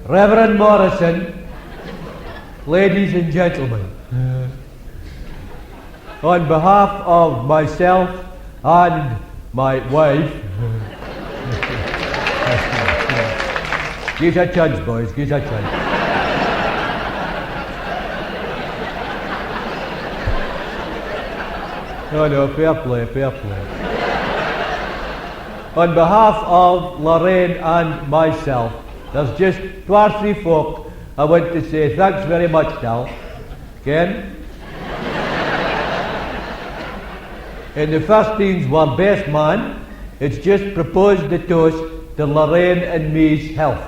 Reverend Morrison, ladies and gentlemen, on behalf of myself and my wife, give a chance, boys, give a chance. No, fair play, fair play. On behalf of Lorraine and myself, there's just 2 or 3 folk I want to say thanks very much now. Ken? And the first things were best man, it's just proposed the toast to Lorraine and me's health.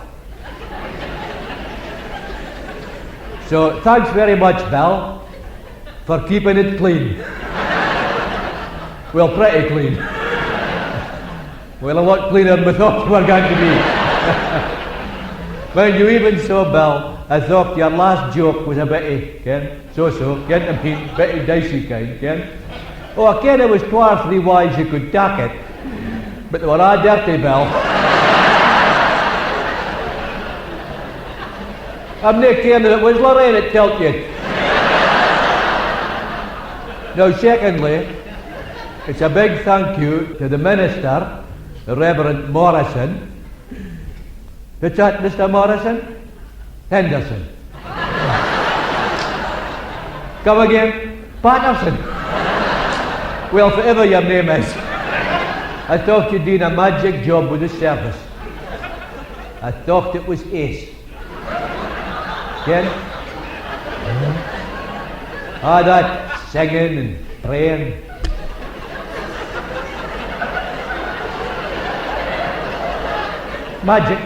So thanks very much, Belle, for keeping it clean. Well, pretty clean. Well, a lot cleaner than we thought we were going to be. Mind you, even so, Belle, I thought your last joke was a bit, Ken, so, Ken, I mean, bit dicey kind, Ken. Oh, I ken it was 2 or 3 ways you could tack it, but they were all dirty, Belle. I'm not caring that it was Lorraine that told you. Now, secondly, it's a big thank you to the minister, the Reverend Morrison. What's that, Mr. Morrison? Henderson. Come again? Patterson. Well, whatever your name is, I thought you'd done a magic job with the service. I thought it was ace. Ken? Ah, that singing and praying. Magic.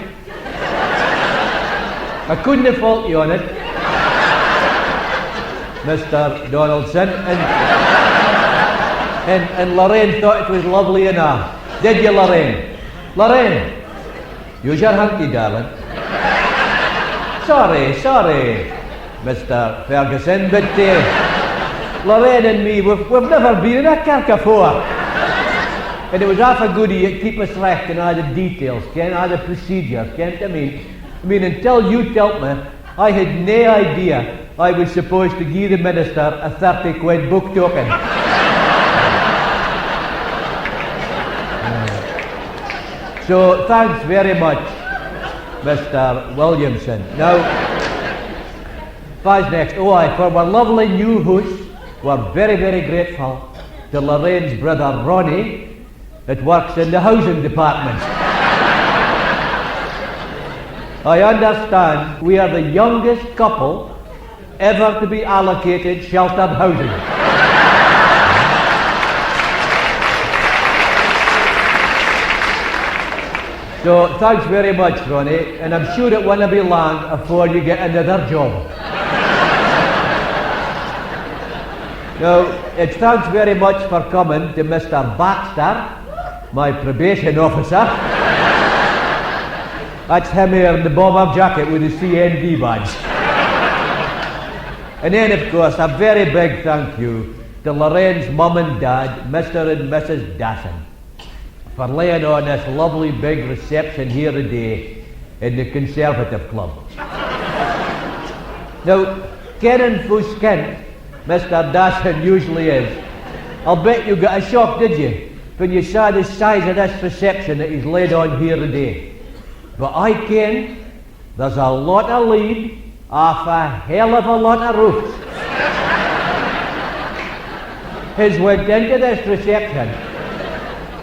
I couldn't have fault you on it, Mr. Donaldson, and Lorraine thought it was lovely enough. Did you, Lorraine? Lorraine, use your hanky, darling. Sorry, Mr. Ferguson, but Lorraine and me, we've never been in a kirk before. And it was half a goodie to keep us right in all the details, Ken, all the procedures, Ken. I mean, until you told me, I had no idea I was supposed to give the minister a 30 quid book token. So, thanks very much, Mr. Williamson. Now, what's next? Oh, for our lovely new host, we're very, very grateful to Lorraine's brother Ronnie, that works in the housing department. I understand we are the youngest couple ever to be allocated sheltered housing. So thanks very much, Ronnie, and I'm sure it won't be long before you get another job. Now, it's thanks very much for coming to Mr. Baxter, my probation officer. That's him here in the bomber jacket with the CND badge. And then, of course, a very big thank you to Lorraine's mum and dad, Mr. and Mrs. Dasson, for laying on this lovely big reception here today in the Conservative Club. Now, Karen Fuskent, Mr. Dasson usually is. I'll bet you got a shock, did you, when you saw the size of this reception that he's laid on here today. But I ken there's a lot of lead off a hell of a lot of roofs has went into this reception.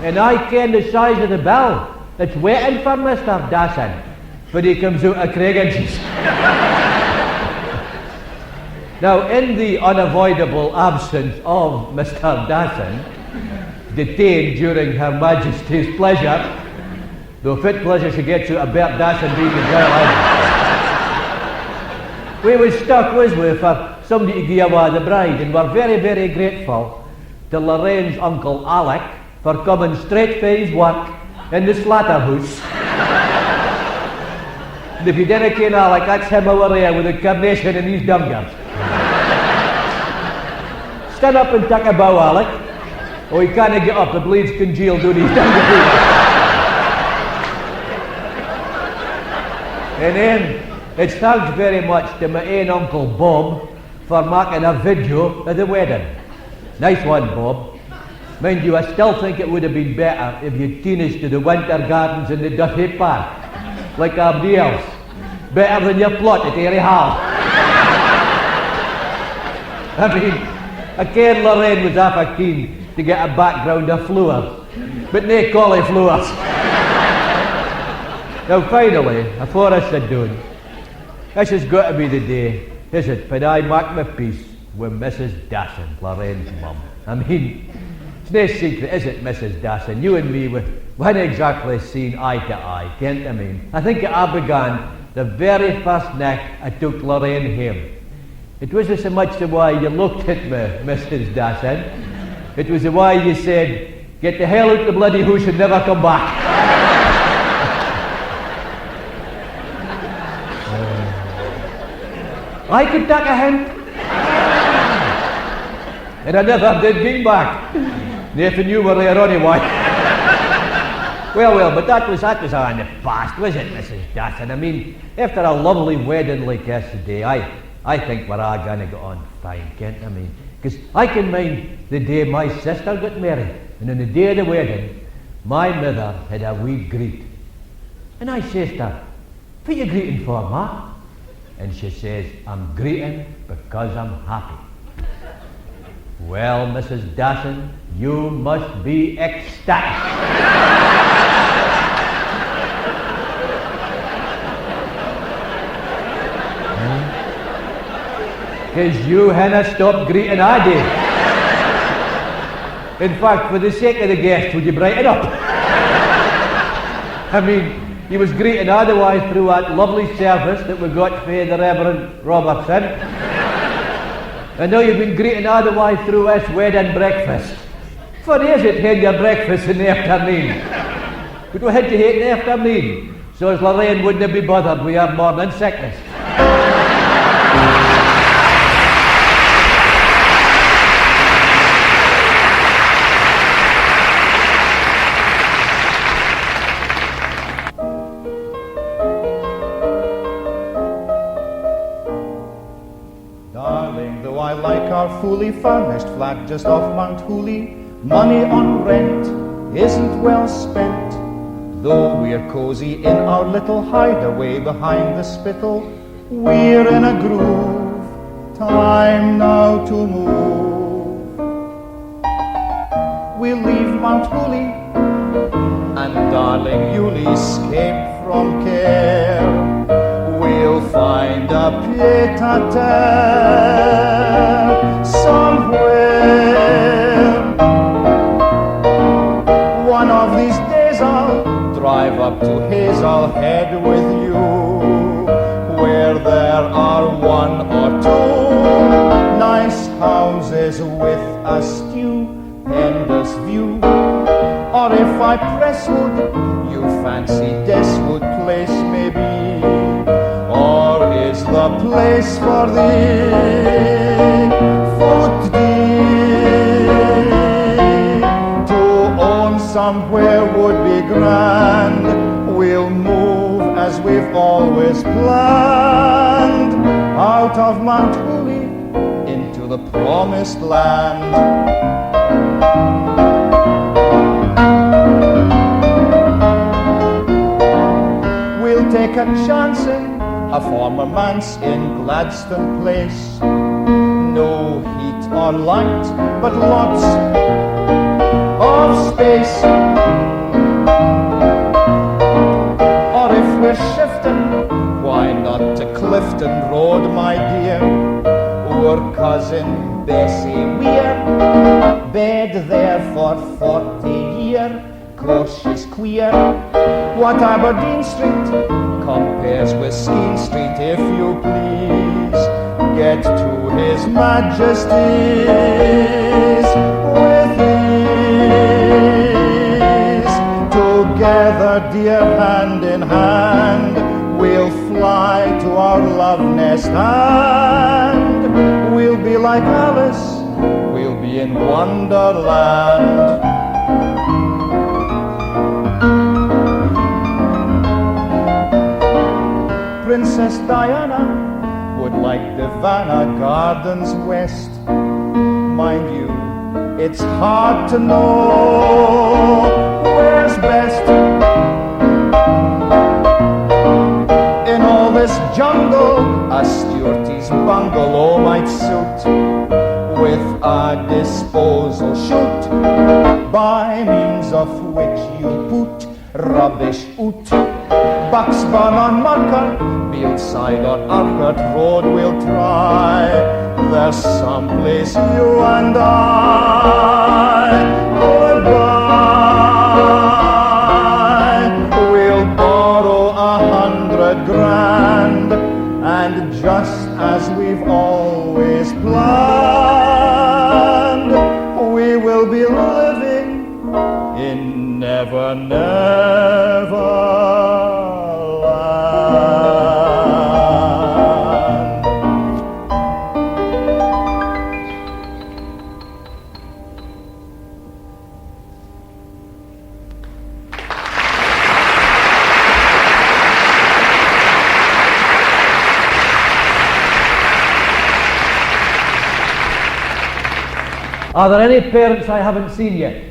And I ken the size of the bill that's waiting for Mr. Dasson when he comes out of Craigenses. Now, in the unavoidable absence of Mr. Dasson, detained during Her Majesty's pleasure, though fit pleasure she gets out of Bert Dasson being in jail either. We was stuck, was we, for somebody to give away the bride, and we're very, very grateful to Lorraine's uncle Alec for coming straight for his work in the slaughterhouse. And if you didn't ken Alec, that's him over there with a carnation in his dungers. Stand up and take a bow, Alec. Oh, he can't get up, the bleed's congealed down his dungers. And then It's thanks very much to my ain Uncle Bob for making a video of the wedding. Nice one, Bob. Mind you, I still think it would have been better if you'd taken us to the Winter Gardens in the Duffy Park, like everybody else. Better than your plot at Airy Hall. I mean, I ken Lorraine was half keen to get a background of flowers, but nae cauliflowers. Now finally, afore I sit down, this has got to be the day, is it, when I make my peace with Mrs. Dasson, Lorraine's mum. I mean, it's no secret, is it, Mrs. Dasson? You and me, we hadn't exactly seen eye to eye, can't I mean? I think it all began the very first night I took Lorraine home. It wasn't so much the way you looked at me, Mrs. Dasson. It was the way you said, get the hell out of the bloody house and never come back. I could take a hint. And I never did get back. Nathan, you were there anyway. Well, but that was all in the past, was it, Mrs. Dasson? I mean, after a lovely wedding like this today, I think we're all going to get on fine, can't I mean? Because I can mind the day my sister got married, and on the day of the wedding, my mother had a wee greet. And I says to her, what are you greeting for, Ma? And she says, I'm greeting because I'm happy. Well, Mrs. Dasson, you must be ecstatic. Because you hadn't stopped greeting I did. In fact, for the sake of the guests, would you brighten up? I mean, he was greeting otherwise through that lovely service that we got for the Reverend Robertson. And now you've been greeting otherwise through this wedding breakfast. Funny, is it, having your breakfast in the afternoon? But we had to eat in the afternoon, so as Lorraine wouldn't be bothered with her morning sickness. Fully furnished flat just off Mount Hooley. Money on rent isn't well spent, though we're cozy in our little hideaway behind the Spittle. We're in a groove, time now to move. We'll leave Mount Hooley and darling you'll escape from care. We'll find a pied-à-terre somewhere. One of these days I'll drive up to Hazelhead with you, where there are one or two nice houses with a stupendous view. Or if I press wood, you fancy Deswood Place maybe, or is the place for the foot deep? To own somewhere would be grand. We'll move as we've always planned, out of Mount Hooley into the promised land. We'll take a chance in a former manse in Gladstone Place. No heat or light, but lots of space. Or if we're shifting, why not to Clifton Road, my dear? Our cousin Bessie Weir, bed there for 40 year. Course she's queer. What Aberdeen Street compares with Skene Street, if you please. Get to His Majesty's with ease. Together, dear, hand in hand, we'll fly to our love nest, and we'll be like Alice, we'll be in Wonderland. Princess Diana would like Divana Gardens West. Mind you, it's hard to know where's best. In all this jungle, a Stuart's bungalow might suit, with a disposal chute, by means of which you put rubbish out. Bucksburn on Marker, Beelside or Arcot Road we'll try. There's some place you and I would buy. We'll borrow 100 grand, and just as we've always planned, we will be living in Never Never Land. Are there any parents I haven't seen yet?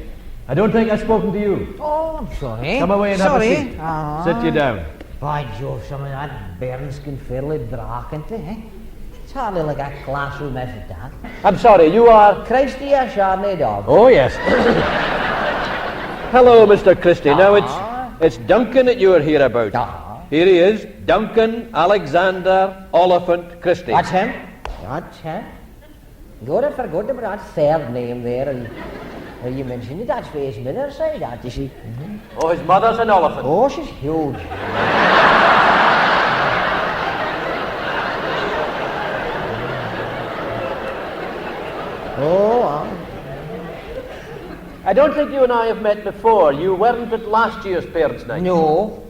I don't think I've spoken to you. Oh, I'm sorry. Come away and have a seat. Sit you down. By Jove, some of that bairns can fairly drakend, eh? It's hardly like a classroom effort, that. I'm sorry, you are... Christy, a Chardonnay dog. Oh, yes. Hello, Mr. Christie. Now, it's Duncan that you're here about. Here he is, Duncan Alexander Oliphant Christie. That's him. That's him. Good, I forgot about that third name there. And you mentioned it, that's for his mother's side, that, you see. Oh, his mother's an elephant. Oh, she's huge. Oh, I don't think you and I have met before. You weren't at last year's parents' night. No,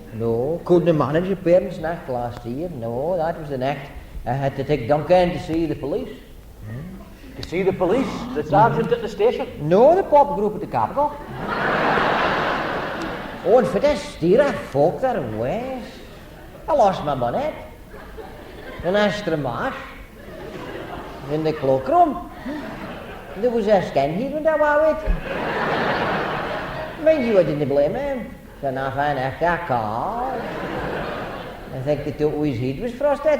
couldn't have managed a parents' night last year. No, that was the night I had to take Duncan to see the police. To see the police? The sergeant at the station? No, the pop group at the capital. Oh, and for to steer a folk there west, I lost my bonnet. And extra mash. In the cloakroom. There was a skin here when I was with. Mind you, I didn't blame him. So now I find a car. I think the top of his head was frosted.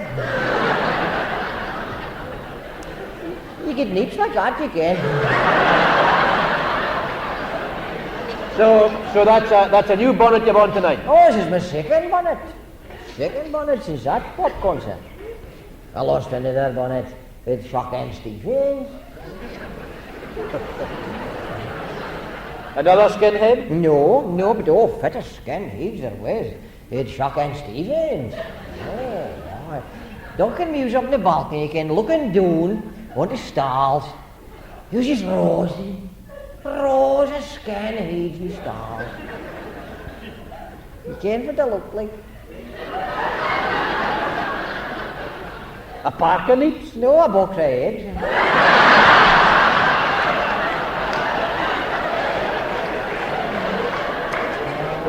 You get nips like that, you can. So that's a new bonnet you're on tonight? Oh, this is my second bonnet. Second bonnet since that pop concert. I lost another bonnet with Shock and Stevens. Another skinhead? No, but oh, fitter skinheads there was. With Shock and Stevens. Oh, Duncan Muse up in the balcony, you can looking down on the stalls. He was just rosy skinheads with stalls. You can't what they look like. A park of nips? No, a box of eggs.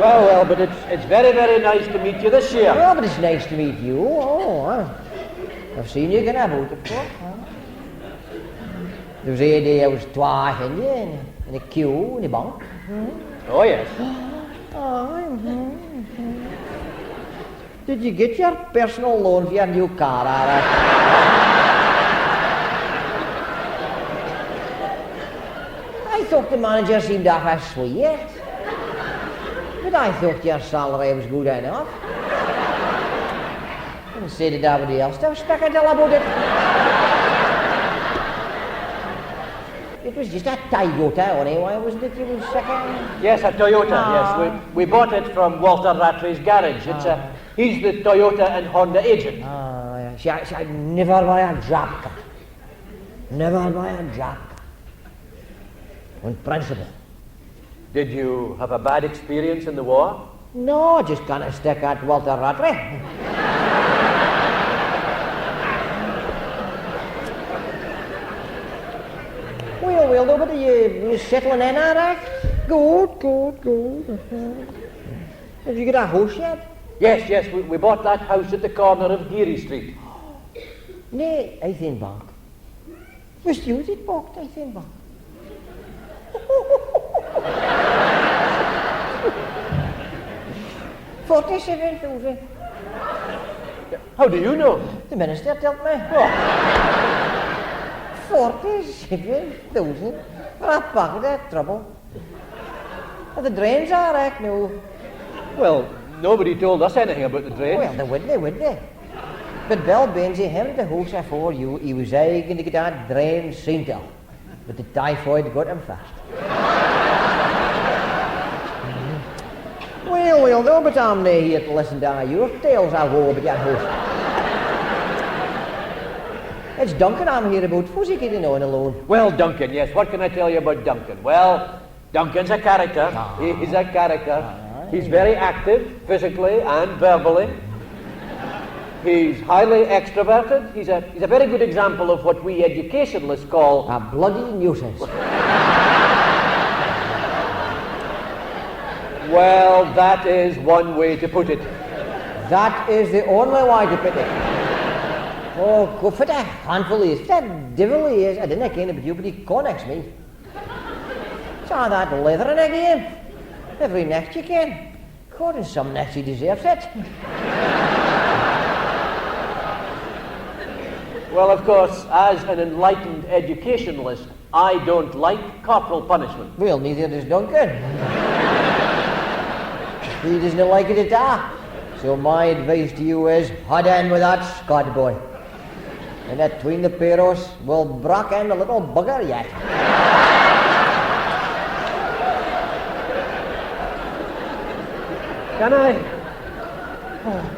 Well, but it's very, very nice to meet you this year. Oh, but it's nice to meet you. Oh, I've seen you get about it before. There was a day I was twice in you, in a queue, in a bunk. Oh, yes. Did you get your personal loan for your new car, Ara? I thought the manager seemed to have a sweet. But I thought your salary was good enough. And say to everybody else, they were speaking about it. It was just a Toyota anyway, wasn't it? You were second? Yes, a Toyota, yes. We bought it from Walter Rattray's garage. He's the Toyota and Honda agent. See, I never buy a job car. Never buy a job car. On principle. Did you have a bad experience in the war? No, just kind of stuck at Walter Rattray. Well, nobody, you settling in, all right? Good. Have you got a house yet? Yes, we bought that house at the corner of Geary Street. Nee, hij geen bank. Wist je dit bokt? Hij geen bank. $47,000. How do you know? De minister telt mij. $47,000. Wat pak dat trouble? The drains are right now. Well, nobody told us anything about the drains. Well, they would they? But Bell Benzie, him the house for you, he was eager to get that drain seen of. But the typhoid got him fast. Well, no, but I'm not here to listen to your tales I'll go about that house. It's Duncan I'm here about. Who's he getting on alone? Well, Duncan, yes. What can I tell you about Duncan? Well, Duncan's a character. He's a character. He's very active, physically and verbally. He's highly extroverted. He's a very good example of what we educationalists call a bloody nuisance. Well, that is one way to put it. That is the only way to put it. Oh, go for that handful he is. That devil he is. I didn't ken about you, but he connects me. Saw that leathering again. Every next you can. God, and some next he deserves it. Well, of course, as an enlightened educationalist, I don't like corporal punishment. Well, neither does Duncan. He doesn't like it at all. So my advice to you is, head in with that Scot boy. And that between the pair of us, we'll brock in a little bugger yet.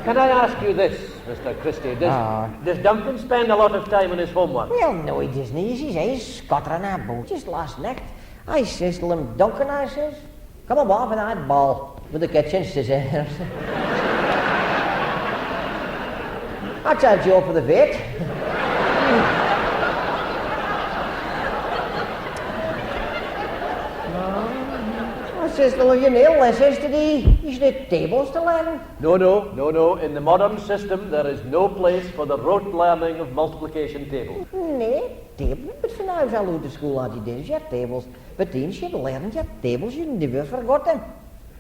Can I ask you this, Mr. Christie? Does Duncan spend a lot of time on his homework? Well, no, he doesn't. He's scuttering about. Just last night, I says to him, Duncan, I says, come on for that ball with the kitchen scissors. That's our job for the vet. I says, well, you nail lessons today. You should have tables to learn. No. In the modern system, there is no place for the rote learning of multiplication tables. Nee, tables. But for now, I'll go to school as you did, your tables. But then you learned your tables, you never forgot them.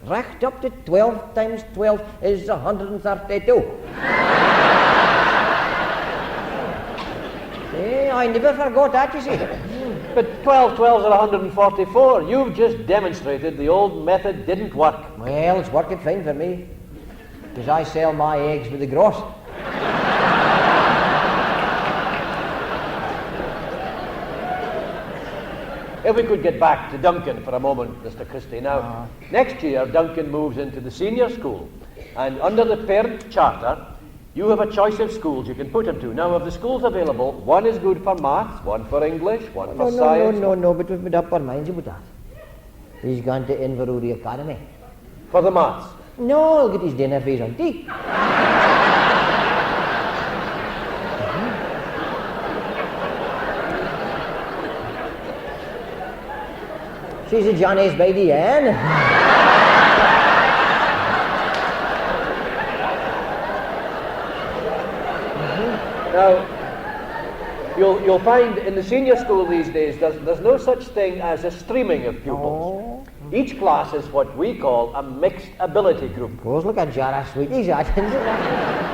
Recht up to 12 times 12 is 132. Yeah, I never forgot that, you see. But 12 12s are 144. You've just demonstrated the old method didn't work. Well, it's working fine for me. Because I sell my eggs with the gross. If we could get back to Duncan for a moment, Mr. Christie. Now, next year, Duncan moves into the senior school. And under the parent charter, you have a choice of schools you can put him to. Now, of the schools available, one is good for maths, one for English, one for science. No, but we've made up our minds about that. He's gone to Inverurie Academy. For the maths? No, he'll get his dinner fees on tea. She's a Johnny's by the end. Now, you'll find in the senior school these days there's no such thing as a streaming of pupils. Each class is what we call a mixed ability group. Goes look at Jara Sweeties,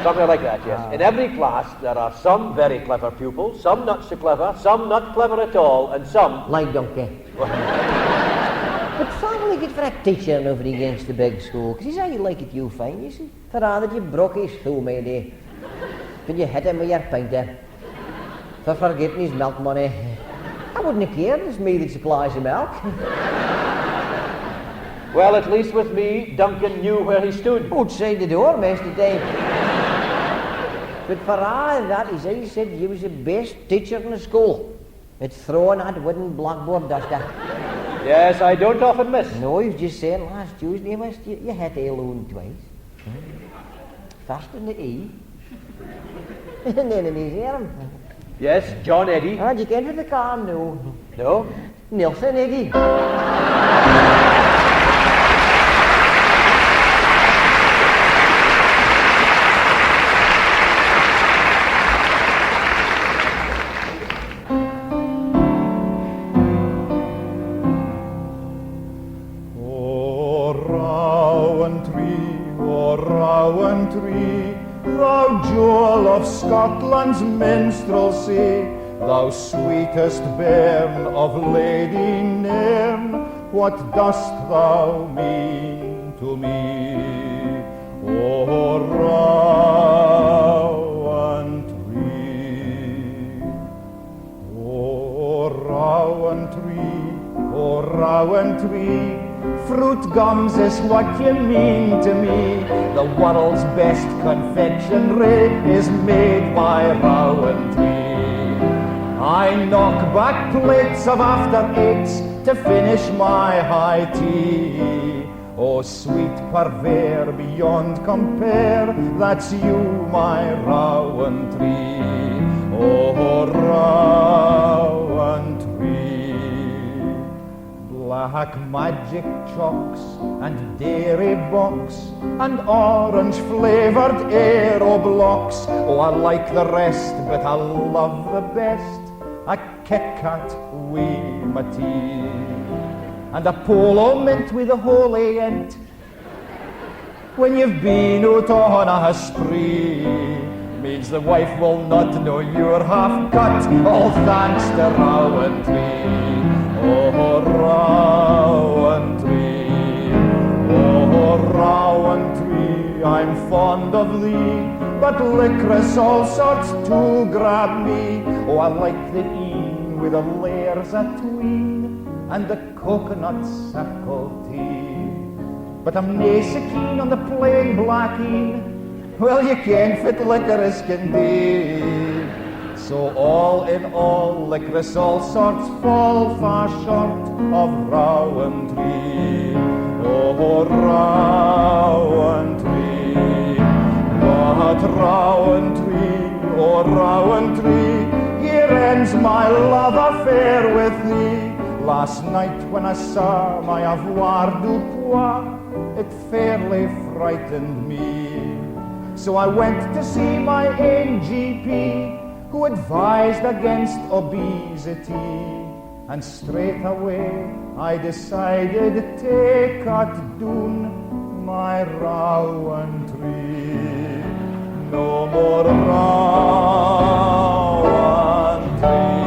Something like that, yes. In every class there are some very clever pupils, some not so clever, some not clever at all, and some... like Duncan. But finally get for a teacher over against the big school, because he's how you like it you find, you see. For all that you broke his thumb, maybe. Could you hit him with your pinter? For forgetting his milk money. I wouldn't have cared, it's me that supplies the milk. Well, at least with me, Duncan knew where he stood. Outside the door most of the time. But for all that, he said you was the best teacher in the school. At throwing that wooden blackboard duster. Yes, I don't often miss. No, he was just saying last Tuesday, you hit A alone twice. First in the E. And then in his arm. Yes, John Eddy. Ah, you can't with the car, no. No? Nelson Eddy. thou jewel of Scotland's minstrelsy, thou sweetest bairn of Lady Nairn, what dost thou mean to me? O rowan tree, O rowan tree, O rowan tree, fruit gums is what you mean to me. The world's best confectionery is made by rowan tree. I knock back plates of after eights to finish my high tea. Oh, sweet purveyor beyond compare, that's you, my rowan tree. Oh, rowan tree. Black magic chalks and dairy box and orange flavoured aero blocks. Oh, I like the rest, but I love the best a Kit Kat wee my tea. And a polo mint with a holy end when you've been out on a spree, means the wife will not know you're half cut, all thanks to rowan tree. Oh, rowan tree, oh, rowan tree, I'm fond of thee, but licorice all sorts to grab me. Oh, I like the een with the layers atween and the coconut circle tea, but I'm nae so keen on the plain black een. Well, you can't fit licorice can be. So all in all, licorice all sorts fall far short of rowan tree. Oh, rowan tree, but rowan tree, oh, rowan tree, here ends my love affair with thee. Last night when I saw my avoirdupois, it fairly frightened me. So I went to see my own GP, who advised against obesity. And straight away I decided to cut down my rowan tree. No more rowan tree.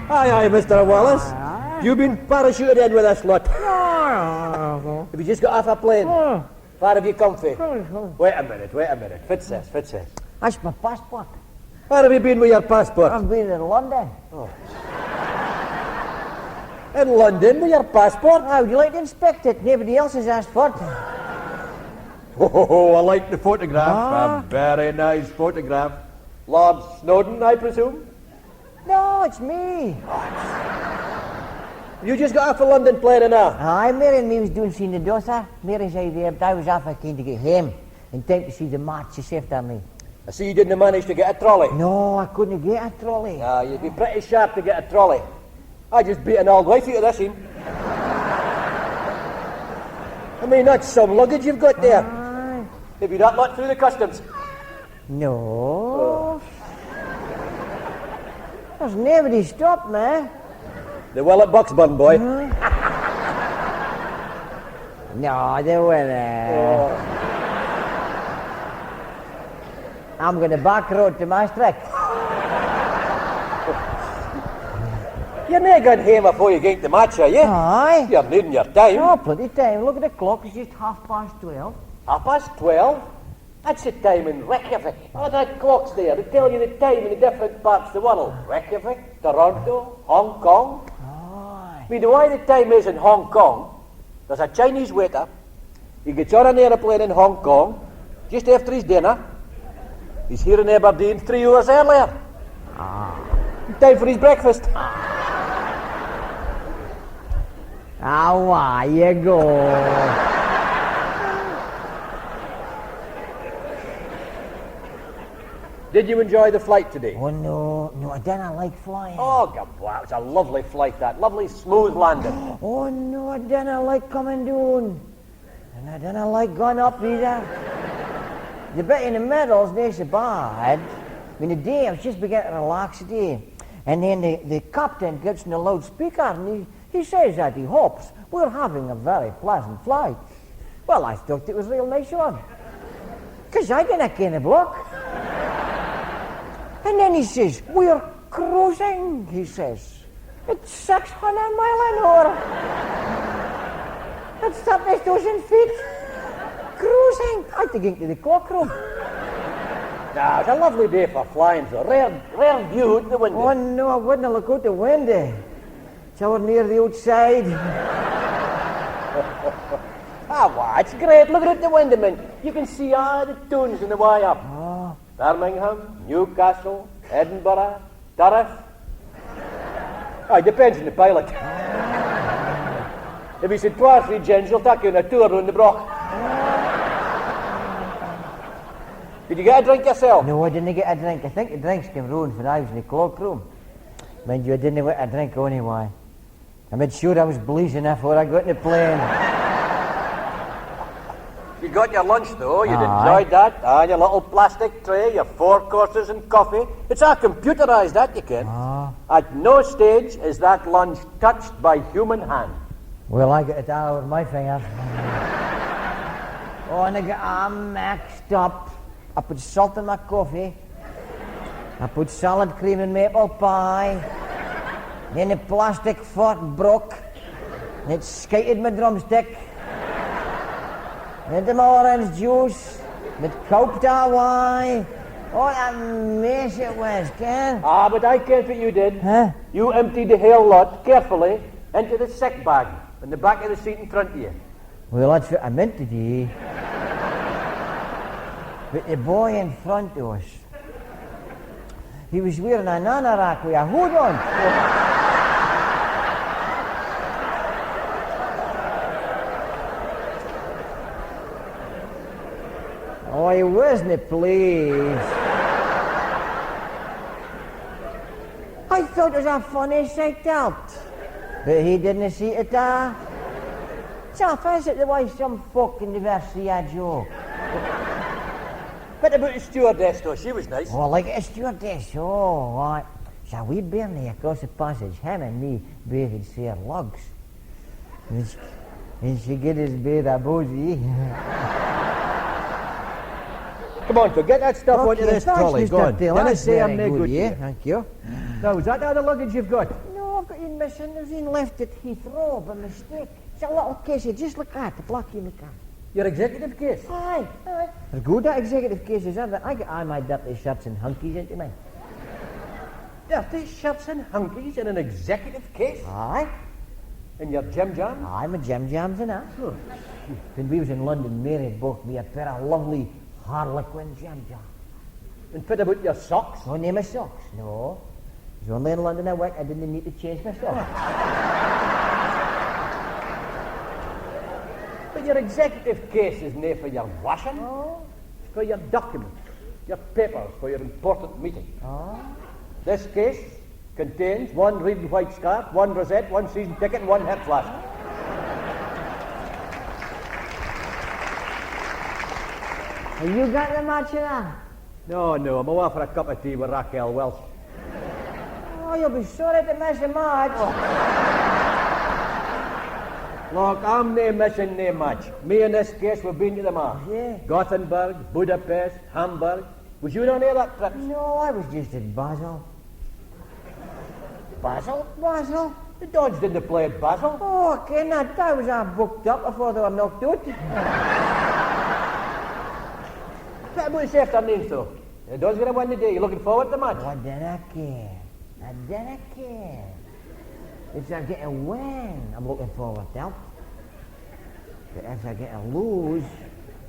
Aye, aye, Mr. Wallace. Aye. You've been parachuted in with us lot. Oh, Have you just got off a plane? oh, Far have you come for? oh. Wait a minute. Fitz says. That's my passport. Where have you been with your passport? I've been in London. In London with your passport? How would you like to inspect it? Nobody else has asked for it. Oh, I like the photograph. A very nice photograph. Lord Snowden, I presume? No, it's me. You just got off a London plane now? Aye, Mary and me was doing seeing the daughter. Mary's out there, but I was off keen to get home in time to see the match this afternoon. I see you didn't manage to get a trolley. No, I couldn't get a trolley. You'd be pretty sharp to get a trolley. I just beat an old wifey to this him. I mean, that's some luggage you've got there. Aye. Maybe that lot through the customs. No. There's nobody stopped me. The well at Bucksburn, boy. No, they weren't. I'm going to back road to Maastricht. You're not going home before you get the match, are you? Aye. You're needing your time. Oh, plenty time. Look at the clock. It's just 12:30. 12:30? That's the time in Reykjavik. Oh, that clock's there. They tell you the time in the different parts of the world. Reykjavik, Toronto, Hong Kong. Aye. I mean, the way the time is in Hong Kong, there's a Chinese waiter. He gets on an aeroplane in Hong Kong just after his dinner. He's here in Aberdeen 3 hours earlier. Time for his breakfast. Ah, you go. Did you enjoy the flight today? Oh, no, I didn't like flying. Oh, God, wow, it's a lovely flight, that. Lovely, smooth landing. Oh, no, I didn't like coming down. And I didn't like going up either. The bit in the middle's not so bad. I mean, the day I was just beginning to relax the day. And then the captain gets in the loudspeaker and he says that he hopes we're having a very pleasant flight. Well, I thought it was a real nice one. Because I didn't kind of block. And then he says, we're cruising, he says. It's 600 mile an hour. It's 30,000 feet. Cruising. I had to get into the cloakroom. Now, it's a lovely day for flying, so rare view out the window. Oh, no, I wouldn't look out the window. So we're near the outside. Wow, it's great. Look out the window, man. You can see all the tunes on the way up. Oh. Birmingham, Newcastle, Edinburgh, Durham. Oh, it depends on the pilot. If he said 2 or 3 gens, he'll take you on a tour around the block. Did you get a drink yourself? No, I didn't get a drink. I think the drinks came round when I was in the cloakroom. Mind you, I didn't get a drink anyway. I made sure I was bleezing before I got in the plane. You got your lunch, though. You'd Aye. enjoyed that. And your little plastic tray, your 4 courses and coffee. It's all computerised, that you can. At no stage is that lunch touched by human hand. Well, I got it all over my finger. Oh, and I got all mixed up. I put salt in my coffee. I put salad cream in maple pie. Then the plastic fork broke. And it skited my drumstick. Then the orange juice. With coped away. What a mess it was, Ken. Ah, but I can't what you did. Huh? You emptied the whole lot carefully into the sick bag in the back of the seat in front of you. Well, that's what I meant to do. But the boy in front of us, he was wearing an anorak with a hood on. Oh, he wasn't pleased. I thought it was a funny sight out. But he didn't see it all. So I fancied the way some folk in the verse see a joke. What about the stewardess, though? She was nice. Oh, like a stewardess, oh, right. So we barely across the passage, him and me, bathed share lugs. And she get his bed a boozy. Come on, get that stuff Okay, onto this thanks, trolley. Mr. Go on. Dillon. Can I That's say I'm very no good yeah, to you? thank you. Now, is that all the luggage you've got? No, I've got you missing. There's one left at Heathrow by mistake. It's a little case you just look at, the block you look at. Your executive case? Aye. They're good at executive cases, aren't they? I get all my dirty shirts and hunkies into mine. Dirty shirts and hunkies in an executive case? Aye. In your Jim Jam? Aye, my Jim Jams and that. When we was in London, Mary bought me a pair of lovely Harlequin Jim Jams. And what about your socks? No name of socks, no. It was only in London I worked, I didn't need to change my socks. But your executive case is not for your washing. Oh. It's for your documents, your papers, for your important meeting. Oh. This case contains 1 red and white scarf, 1 rosette, 1 season ticket, and 1 head flask. Have you got the match of that? No, I'm away for a cup of tea with Raquel Welch. Oh, you'll be sorry to miss the match. Look, I'm no missing no match. Me in this case, we've been to the match. Yeah. Gothenburg, Budapest, Hamburg. Was you on any of that trip? No, I was just at Basel. Basel? Basel? The Dodge didn't play at Basel. Oh, okay, that was all booked up before they were knocked out. What about this afternoon, though? The Dodge going to win the day. You looking forward to the match? Oh, I didn't care. I didn't care. If I get a win, I'm looking forward to it. But if I get a lose,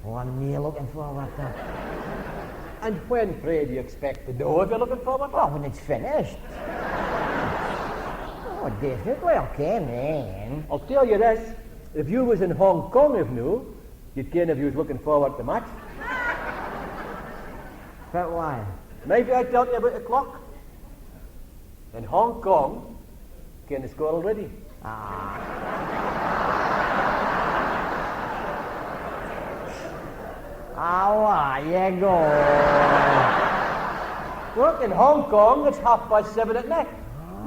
oh, I'm near looking forward to it. And when, pray, do you expect to know if you're looking forward to Oh, when it's finished. Oh, definitely, okay, man. I'll tell you this. If you was in Hong Kong, if no, you'd ken if you was looking forward to the match. But why? Maybe I tell you about the clock. In Hong Kong, can the score already. How you go? Look, in Hong Kong, it's 7:30 at night.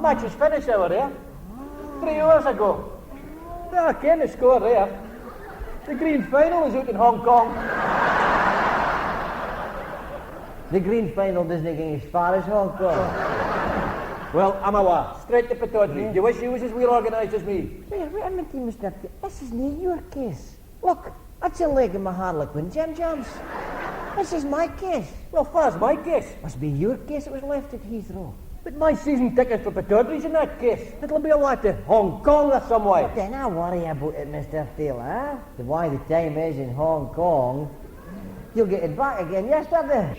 Match is finished over there. 3 hours ago. Yeah, I can the score there. The green final is out in Hong Kong. The green final doesn't go as far as Hong Kong. Well, I'm aware. Straight to Pataudry. Do you wish you was as well organised as me? Wait a minute, Mr. This is not your case. Look, that's a leg in my Harlequin Jim Jones. This is my case. Well, first my case. Must be your case that was left at Heathrow. But my season ticket for Pataudry's in that case. It'll be a lot to Hong Kong or some way. But then I worry about it, Mr. Taylor, huh? The way the time is in Hong Kong, you'll get it back again yesterday.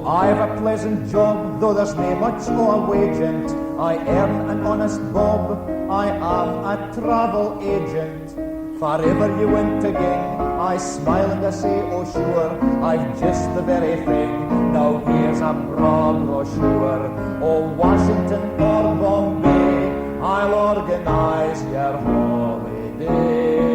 I've a pleasant job, though there's nae much o' a wagent. I earn an honest bob, I am a travel agent. Wherever you went again, I smile and I say, oh sure, I've just the very thing. Now here's a broad brochure, oh Washington or Bombay, I'll organize your holiday.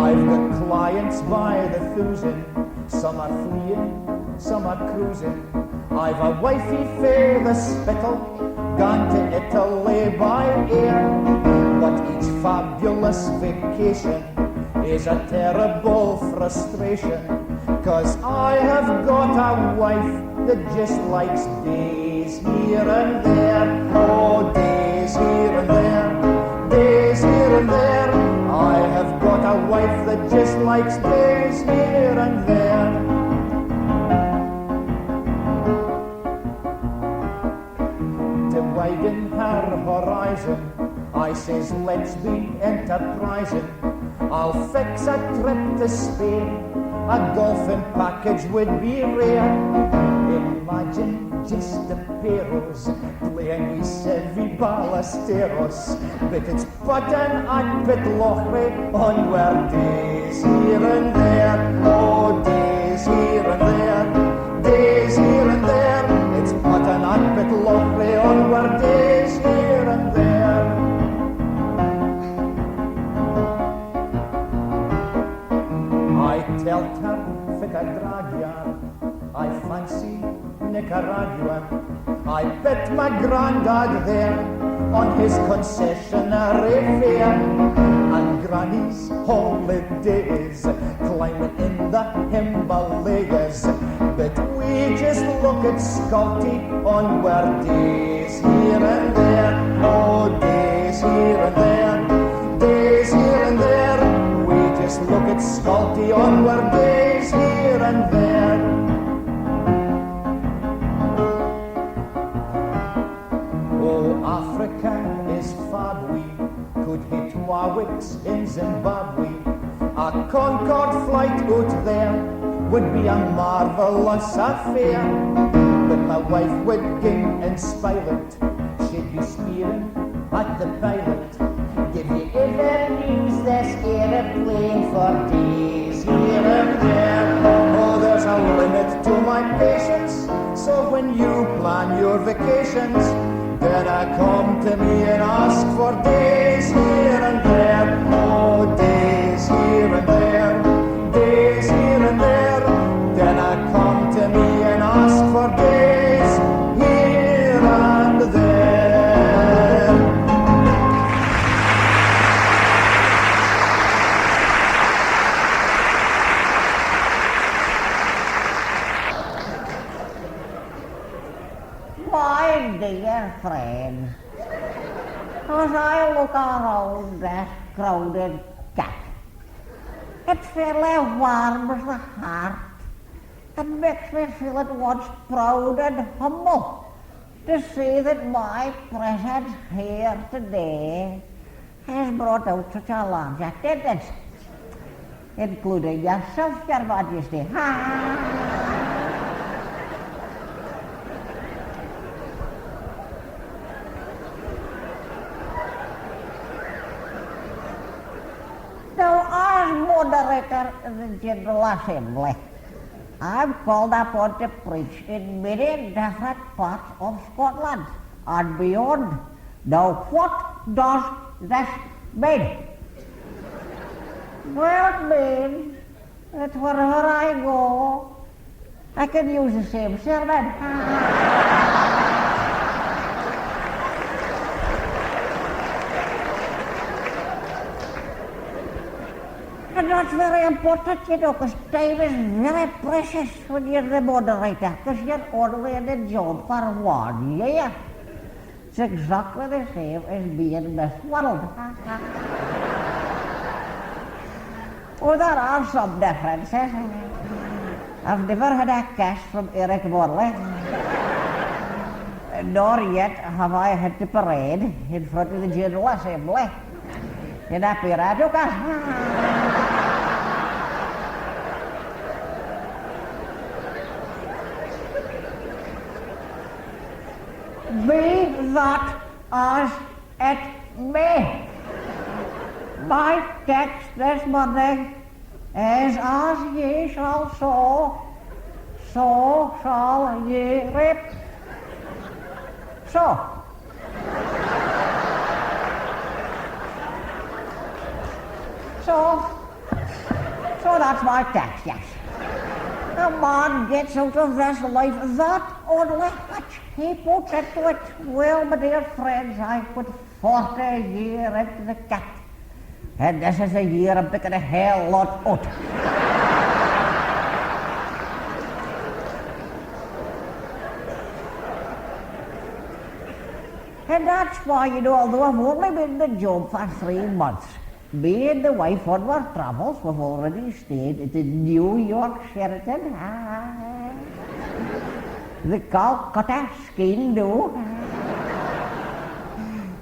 I've got clients by the thousand, some are fleeing, some are cruising. I've a wifey fair the spittle, gone to Italy by air. But each fabulous vacation is a terrible frustration, 'cause I have got a wife that just likes days here and there. Oh, days here and there, days here and there. I have got a wife that just likes days here and there. To widen her horizon, I says let's be enterprising. I'll fix a trip to Spain, a golfing package would be rare. Imagine just the Peros playing with Sevi Ballesteros, but it's button at Pitlochry on where days here and there. Oh, days here and there, days here and there. It's button at Pitlochry on where days here and there. I tell her fit a dragyard, I fancy Nicaragua. I bet my granddad there on his concessionary fare, and granny's holidays climbing in the Himalayas. But we just look at Scotty on where days here and there. Oh, days here and there, days here and there. We just look at Scotty on where days here and there. Africa is fab, we could hit Warwick's in Zimbabwe. A Concorde flight out there would be a marvellous affair. But my wife would ging and spilot, she'd be spearing at the pilot. Did you ever use this aeroplane for days here and there? Oh, there's a limit to my patience, so when you plan your vacations, then come to me and ask for days here and there. Oh, days here and there, days here and there. Then come to me and ask for days here and there. My dear friend, as I look around that crowded cat, it fairly warms the heart and makes me feel at once proud and humble to see that my presence here today has brought out such a large attendance. including yourself, Your Majesty. Now, as moderator of the General Assembly, I'm called upon to preach in many different parts of Scotland and beyond. Now, what does this mean? Well, it means that wherever I go, I can use the same sermon. And that's very important, you know, because time is very precious when you're the moderator, because you're only in the job for 1 year. It's exactly the same as being Miss World. Oh, there are some differences. I've never had a kiss from Eric Morley, nor yet have I had to parade in front of the General Assembly in a pirata. Be that as it may, my text this morning is as ye shall sow, so shall ye reap. So that's my text, yes. A man gets out of this life that only which he puts into it. Well, my dear friends, I put 40 years into the cat. And this is a year I'm picking a hell lot out. And that's why, you know, although I've only been in the job for 3 months, me and the wife on our travels, we've already stayed at the New York Sheraton, the Calcutta Skin Do,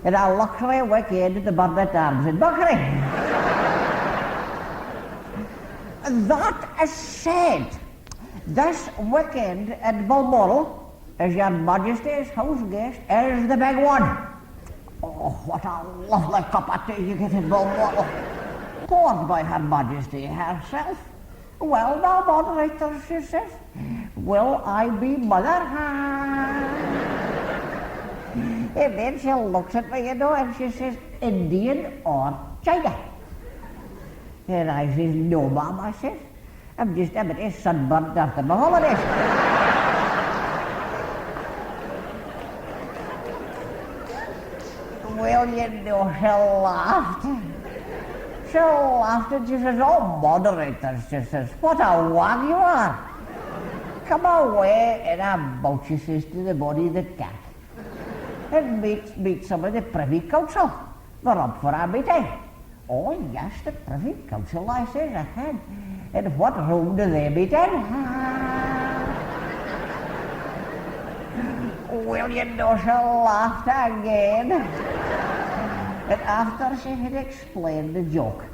and a luxury weekend at the Burnett Arms in Buckley. That is said, this weekend at Balmoral, as Your Majesty's house guest, is the big one. Oh, what a lovely cup of tea you get in Balmoral, poured by Her Majesty herself. Well, now, moderator, she says, will I be mother? And then she looks at me, you know, and she says, Indian or China? And I says, no, ma'am, I says, I'm just a bit sunburned after my holidays. Well, you know, she laughed. She laughed and she says, oh, moderator, she says, what a wag you are. Come away and about, she says, to the body of the cat. And meet some of the Privy Council. They're up for a meeting. Oh, yes, the Privy Council, I says, ahead. And what room do they meet in? Well, you know, she laughed again. And after she had explained the joke,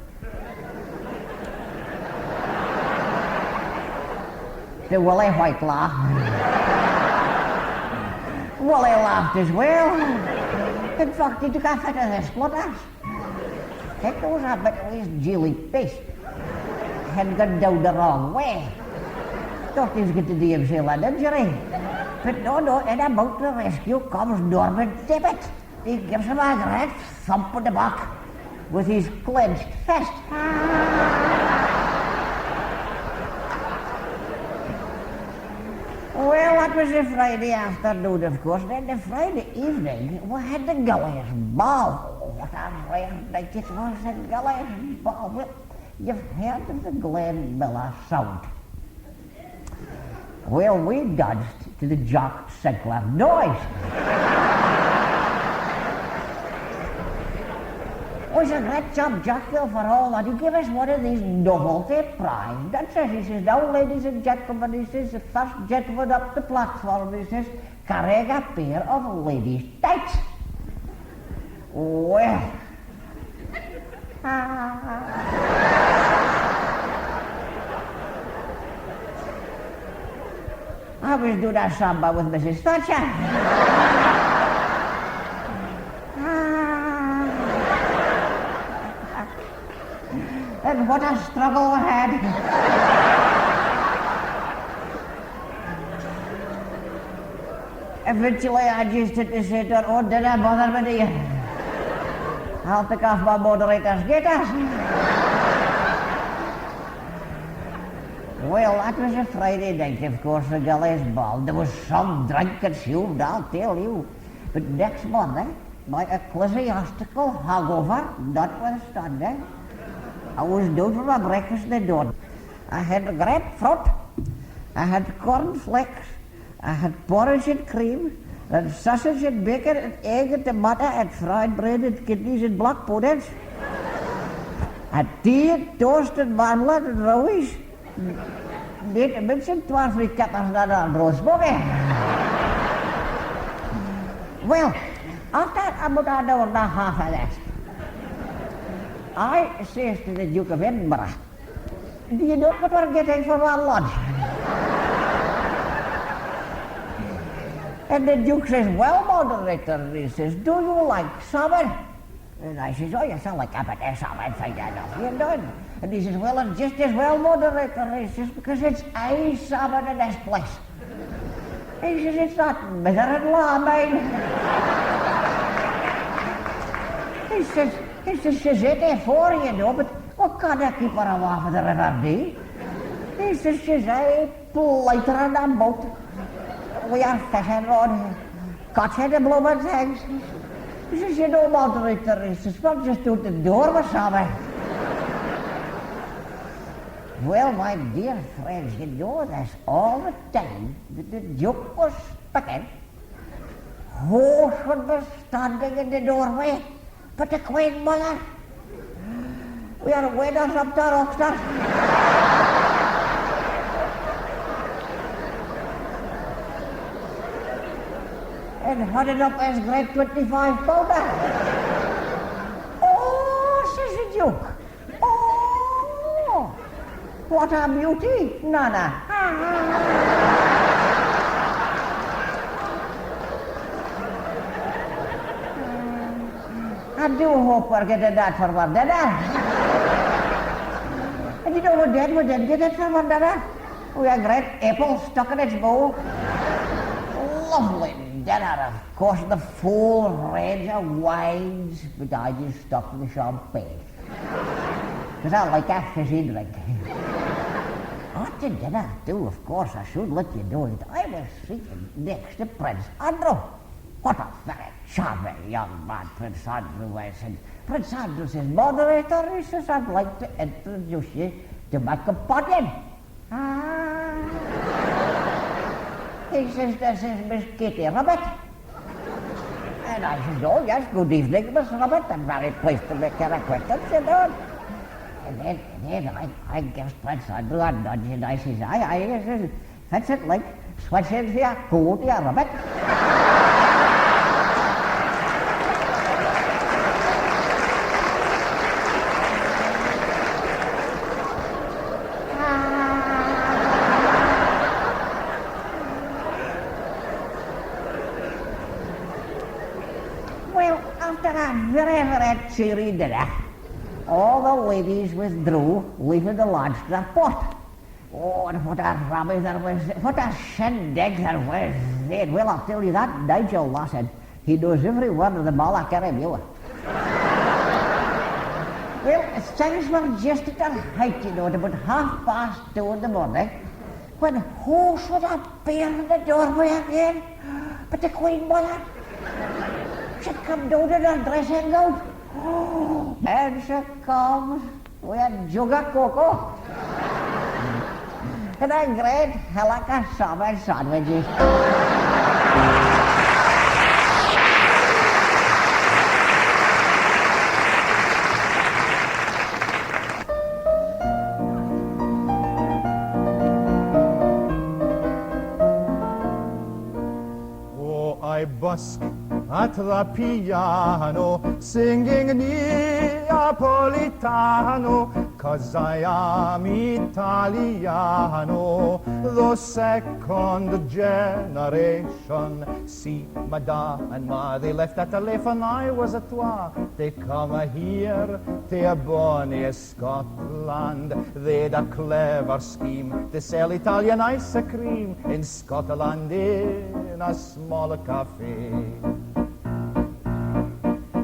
the Willie White laughed. Willie laughed as well. In fact, he took a fit of the splitters. It was a bit of his jelly face. Had gone down the wrong way. Thought he was going to do himself an injury. But no, and about the rescue comes Norman Tippett. He gives him a great thump on the back with his clenched fist. Well, that was the Friday afternoon, of course. Then the Friday evening, we had the Gullies Ball. Oh, what a rare night it was, the Gullies Ball. Well, you've heard of the Glen Miller sound. Well, we danced to the Jock Sinclair noise. It was a great job, Jockville, for all that. He gave us one of these novelty prize dances. He says, now, ladies and gentlemen, he says, the first gentleman up the platform, he says, carrying a pair of ladies' tights. Well, I was doing a samba with Mrs. Thatcher. And what a struggle we had. Eventually I just had to say to her, oh, did I bother with you? I'll take off my moderator's gaiters. Well, that was a Friday night, of course, the Gully's ball. There was some drink consumed, I'll tell you. But next morning, my ecclesiastical hangover notwithstanding, I was down for my breakfast in the dawn. I had grapefruit, I had cornflakes, I had porridge and cream, and sausage and bacon and egg and tomato and fried bread and kidneys and black puddings. And tea and toast and marmalade and rowies. Niet te mention 12 kippers that are roastbuggy. Well, after about an hour and a half of that, I says to the Duke of Edinburgh, do you know what we're getting for our lunch? And the Duke says, well, moderator, he says, do you like salmon? And I says, oh, you sound like a bit of salmon, fine enough, you know. And he says, well, it's just as well, moderator, he says, because it's a salmon in this place. He says, it's not mother-in-law, mine. He says, she's 84, you know, but what can I keep her off of the River Dee? He says, she's a lighter on a boat. We are fishing on, catching the blooming things. He says, you know, moderator, he says, we're just out the door with salmon. Well, my dear friends, you know this all the time that the Duke was speaking. Who should be standing in the doorway but the Queen Mother? We are winners up to Rockstar. And hunted up his great 25-pounder. Oh, says the Duke. Oh, what a beauty, Nana. I do hope we're getting that for our dinner. And you know what we did get it for our dinner? We had great apple stuck in its bowl. Lovely dinner, of course, the full range of wines, but I just stuck with the champagne. Because I like a fizzy drink. After dinner, too, of course, I should let you know that I was sitting next to Prince Andrew. What a very charming young man Prince Andrew is. And Prince Andrew says, moderator, he says, I'd like to introduce you to my companion. He says, this is Miss Katie Rabbit. And I says, oh yes, good evening, Miss Rabbit. I'm very pleased to make your acquaintance, you know. And then I gives Prince Andrew a nudge and I says, aye, I says, fix it like switching for your coat, your rabbit. Very cheery dinner. All the ladies withdrew, leaving the lads to their pot. Oh, and what a rabbi there was, what a shindig there was then. Well, I'll tell you that Nigel Lassard, he knows every word of the Malacaramulla. Well, things were just at their height, you know, at about 2:30 in the morning, when who should appear in the doorway again but the Queen Mother. She come down in her dressing gown. Oh, and she comes with a jug of cocoa. And a great hillock of salmon sandwiches. Oh, I busk at the piano, singing Neapolitano, 'cause I am Italiano, the second generation. See, my da and ma, they left at a life when I was a twa. They come here to a bonny Scotland. They'd a clever scheme to sell Italian ice cream in Scotland in a small cafe.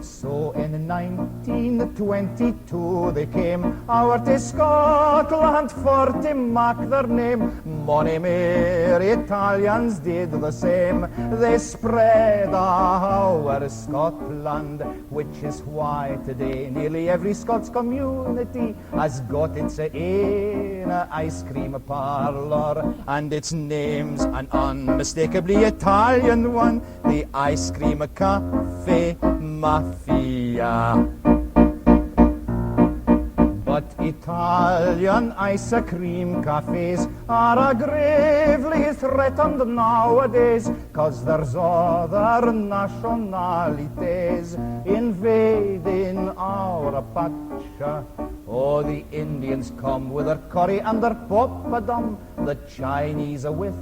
So in 1922 they came over to Scotland for to make their name. Mony more Italians did the same. They spread over Scotland, which is why today nearly every Scots community has got its own ice cream parlour, and its name's an unmistakably Italian one, the Ice Cream Cafe Mafia. But Italian ice cream cafes are gravely threatened nowadays, 'cause there's other nationalities invading our patch. Oh, the Indians come with their curry and their poppadom, the Chinese with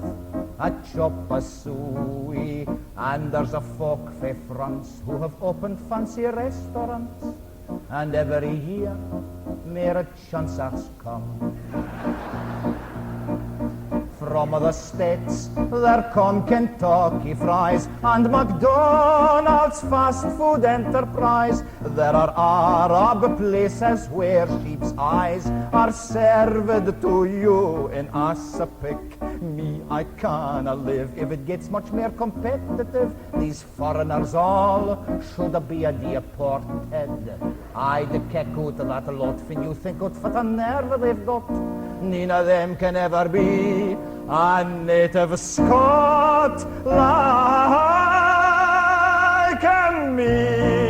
a chop suey, and there's a folk fae France who have opened fancy restaurants, and every year mere chancers come. From the States there come Kentucky fries and McDonald's fast food enterprise. There are Arab places where sheep's eyes are served to you in aspic. Me, I canna live if it gets much more competitive. These foreigners all should be a deported. I'd kick out that lot when you think out what a nerve they've got. None of them can ever be a native Scot like me.